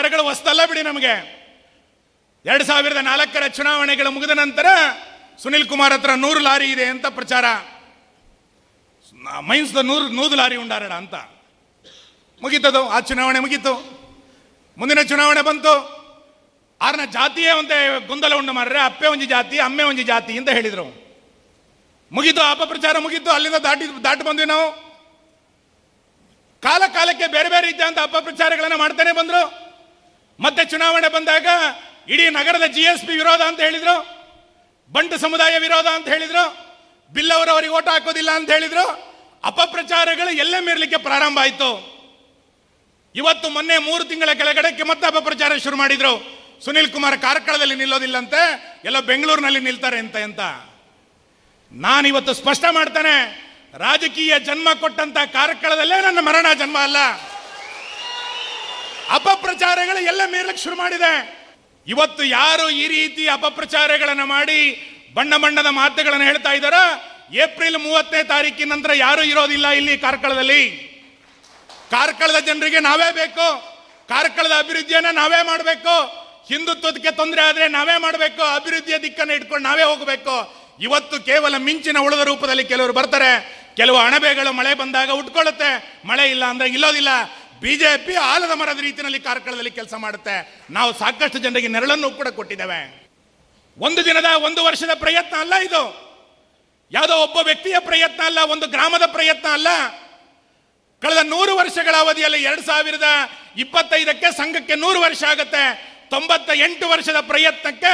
ಅಪಪ್ರಚಾರಗಳು ಹೊಸ್ತಲ್ಲ ಬಿಡಿ. ನಮಗೆ 2004 ಚುನಾವಣೆಗಳು ಮುಗಿದ ನಂತರ ಸುನಿಲ್ ಕುಮಾರ್ ಹತ್ರ 100 ಲಾರಿ ಇದೆ ಅಂತ ಪ್ರಚಾರ, ಮೈನ್ಸ್ 100 ಲಾರಿ ಉಂಡಾರಡ ಅಂತ ಮುಗೀತದು. ಆ ಚುನಾವಣೆ ಮುಗೀತು. ಮುಂದಿನ ಚುನಾವಣೆ ಬಂತು. ಆರ್ನ ಜಾತಿಯೇ ಒಂದೇ ಗೊಂದಲ ಉಂಡು ಮಾರ್ರೆ, ಅಪ್ಪೆ ಒಂಜಿ ಜಾತಿ ಅಮ್ಮೆ ಒಂಜಿ ಜಾತಿ ಅಂತ ಹೇಳಿದ್ರು. ಮುಗೀತು, ಅಪಪ್ರಚಾರ ಮುಗೀತು. ಅಲ್ಲಿಂದ ದಾಟಿ ಬಂದ್ವಿ ನಾವು. ಕಾಲ ಕಾಲಕ್ಕೆ ಬೇರೆ ಬೇರೆ ರೀತಿಯಂತ ಅಪಪ್ರಚಾರಗಳನ್ನು ಮಾಡ್ತಾನೆ ಬಂದ್ರು. ಮತ್ತೆ ಚುನಾವಣೆ ಬಂದಾಗ ಇಡೀ ನಗರದ GSP ವಿರೋಧ ಅಂತ ಹೇಳಿದ್ರು, ಬಂಟು ಸಮುದಾಯ ವಿರೋಧ ಅಂತ ಹೇಳಿದ್ರು, ಬಿಲ್ ಅವರಿಗೆ ಓಟ್ ಹಾಕೋದಿಲ್ಲ ಅಂತ ಹೇಳಿದ್ರು. ಅಪಪ್ರಚಾರಗಳು ಎಲ್ಲೇ ಮೀರಲಿಕ್ಕೆ ಪ್ರಾರಂಭ ಆಯಿತು. ಇವತ್ತು ಮೊನ್ನೆ 3 ತಿಂಗಳ ಕೆಳಗಡೆಗೆ ಮತ್ತೆ ಅಪಪ್ರಚಾರ ಶುರು ಮಾಡಿದ್ರು. ಸುನಿಲ್ ಕುಮಾರ್ ಕಾರ್ಕಳದಲ್ಲಿ ನಿಲ್ಲೋದಿಲ್ಲಂತೆ, ಎಲ್ಲ ಬೆಂಗಳೂರಿನಲ್ಲಿ ನಿಲ್ತಾರೆ ಅಂತ. ನಾನಿವತ್ತು ಸ್ಪಷ್ಟ ಮಾಡ್ತಾನೆ, ರಾಜಕೀಯ ಜನ್ಮ ಕೊಟ್ಟಂತ ಕಾರ್ಕಳದಲ್ಲೇ ನನ್ನ ಮರಣ ಜನ್ಮ ಅಲ್ಲ. ಅಪಪ್ರಚಾರಗಳು ಎಲ್ಲ ಮೀರಲಿಕ್ಕೆ ಶುರು ಮಾಡಿದೆ. ಇವತ್ತು ಯಾರು ಈ ರೀತಿ ಅಪಪ್ರಚಾರಗಳನ್ನು ಮಾಡಿ ಬಣ್ಣ ಬಣ್ಣದ ಮಾತುಗಳನ್ನು ಹೇಳ್ತಾ ಇದ್ದಾರೋ, ಏಪ್ರಿಲ್ 30ನೇ ತಾರೀಕಿನ ನಂತರ ಯಾರು ಇರೋದಿಲ್ಲ ಇಲ್ಲಿ ಕಾರ್ಕಳದಲ್ಲಿ. ಕಾರ್ಕಳದ ಜನರಿಗೆ ನಾವೇ ಬೇಕು, ಕಾರ್ಕಳದ ಅಭಿವೃದ್ಧಿಯನ್ನ ನಾವೇ ಮಾಡಬೇಕು, ಹಿಂದುತ್ವಕ್ಕೆ ತೊಂದರೆ ಆದ್ರೆ ನಾವೇ ಮಾಡಬೇಕು, ಅಭಿವೃದ್ಧಿಯ ದಿಕ್ಕನ್ನು ಇಟ್ಕೊಂಡು ನಾವೇ ಹೋಗಬೇಕು. ಇವತ್ತು ಕೇವಲ ಮಿಂಚಿನ ಉಳಿದ ರೂಪದಲ್ಲಿ ಕೆಲವರು ಬರ್ತಾರೆ, ಕೆಲವು ಅಣಬೆಗಳು ಮಳೆ ಬಂದಾಗ ಉಟ್ಕೊಳ್ಳುತ್ತೆ, ಮಳೆ ಇಲ್ಲ ಅಂದ್ರೆ ಇಲ್ಲೋದಿಲ್ಲ. ಬಿಜೆಪಿ ಆಲದ ಮರದ ರೀತಿಯಲ್ಲಿ ಕಾರ್ಕಳದಲ್ಲಿ ಕೆಲಸ ಮಾಡುತ್ತೆ. ನಾವು ಸಾಕಷ್ಟು ಜನರಿಗೆ ನೆರಳನ್ನು ಕೂಡ ಕೊಟ್ಟಿದ್ದೇವೆ. ಒಂದು ದಿನದ 1 ವರ್ಷದ ಪ್ರಯತ್ನ ಅಲ್ಲ ಇದು, ಯಾವುದೋ ಒಬ್ಬ ವ್ಯಕ್ತಿಯ ಪ್ರಯತ್ನ ಅಲ್ಲ, ಒಂದು ಗ್ರಾಮದ ಪ್ರಯತ್ನ ಅಲ್ಲ. ಕಳೆದ 100 ವರ್ಷಗಳ ಅವಧಿಯಲ್ಲಿ 2025ಕ್ಕೆ ಸಂಘಕ್ಕೆ 100 ವರ್ಷ ಆಗುತ್ತೆ. 98 ವರ್ಷದ ಪ್ರಯತ್ನಕ್ಕೆ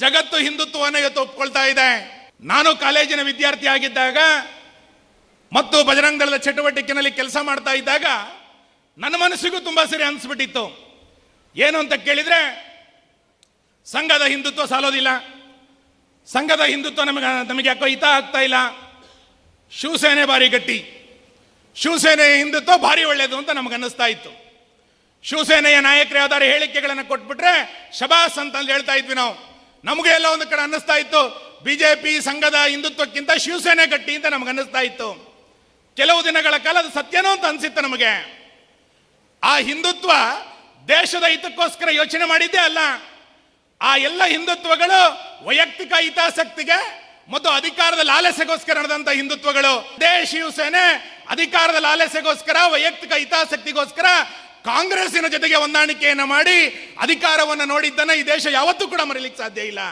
ಜಗತ್ತು ಹಿಂದುತ್ವವನ್ನು ಇವತ್ತು ಒಪ್ಕೊಳ್ತಾ ಇದೆ. ನಾನು ಕಾಲೇಜಿನ ವಿದ್ಯಾರ್ಥಿ ಆಗಿದ್ದಾಗ ಮತ್ತು ಬಜರಂಗ ದಳದ ಚಟುವಟಿಕೆಯಲ್ಲಿ ಕೆಲಸ ಮಾಡ್ತಾ ಇದ್ದಾಗ ನನ್ನ ಮನಸ್ಸಿಗೂ ತುಂಬಾ ಸರಿ ಅನಿಸ್ಬಿಟ್ಟಿತ್ತು. ಏನು ಅಂತ ಕೇಳಿದ್ರೆ, ಸಂಘದ ಹಿಂದುತ್ವ ಸಾಲೋದಿಲ್ಲ, ಸಂಘದ ಹಿಂದುತ್ವ ನಮಗೆ ಯಾಕೋ ಹಿತ ಆಗ್ತಾ ಇಲ್ಲ, ಶಿವಸೇನೆ ಭಾರಿ ಗಟ್ಟಿ, ಶಿವಸೇನೆ ಹಿಂದುತ್ವ ಭಾರಿ ಒಳ್ಳೆಯದು ಅಂತ ನಮಗೆ ಅನ್ನಿಸ್ತಾ ಇತ್ತು. ಶಿವಸೇನೆಯ ನಾಯಕರು ಯಾವ್ದಾರು ಹೇಳಿಕೆಗಳನ್ನು ಕೊಟ್ಬಿಟ್ರೆ ಶಬಾಸ್ ಅಂತ ಹೇಳ್ತಾ ಇದ್ವಿ ನಾವು. ನಮಗೆ ಎಲ್ಲ ಒಂದು ಕಡೆ ಅನ್ನಿಸ್ತಾ ಇತ್ತು, ಬಿಜೆಪಿ ಸಂಘದ ಹಿಂದುತ್ವಕ್ಕಿಂತ ಶಿವಸೇನೆ ಗಟ್ಟಿ ಅಂತ ನಮ್ಗೆ ಅನ್ನಿಸ್ತಾ ಇತ್ತು. ಕೆಲವು ದಿನಗಳ ಕಾಲ ಅದು ಸತ್ಯನೋ ಅಂತ ಅನ್ಸಿತ್ತು ನಮಗೆ. ಆ ಹಿಂದುತ್ವ ದೇಶದ ಹಿತಕ್ಕೋಸ್ಕರ ಯೋಚನೆ ಮಾಡಿದ್ದೇ ಅಲ್ಲ. ಆ ಎಲ್ಲ ಹಿಂದುತ್ವಗಳು ವೈಯಕ್ತಿಕ ಹಿತಾಸಕ್ತಿಗೆ ಮತ್ತು ಅಧಿಕಾರದ ಲಾಲಸೆಗೋಸ್ಕರ ನಡೆದಂತ ಹಿಂದುತ್ವಗಳು. ಶಿವಸೇನೆ ಅಧಿಕಾರದ ಲಾಲಸೆಗೋಸ್ಕರ, ವೈಯಕ್ತಿಕ ಹಿತಾಸಕ್ತಿಗೋಸ್ಕರ ಕಾಂಗ್ರೆಸ್ಸಿನ ಜೊತೆಗೆ ಹೊಂದಾಣಿಕೆಯನ್ನು ಮಾಡಿ ಅಧಿಕಾರವನ್ನು ನೋಡಿದ್ದನ್ನ ಈ ದೇಶ ಯಾವತ್ತೂ ಕೂಡ ಮರೀಲಿಕ್ಕೆ ಸಾಧ್ಯ ಇಲ್ಲ.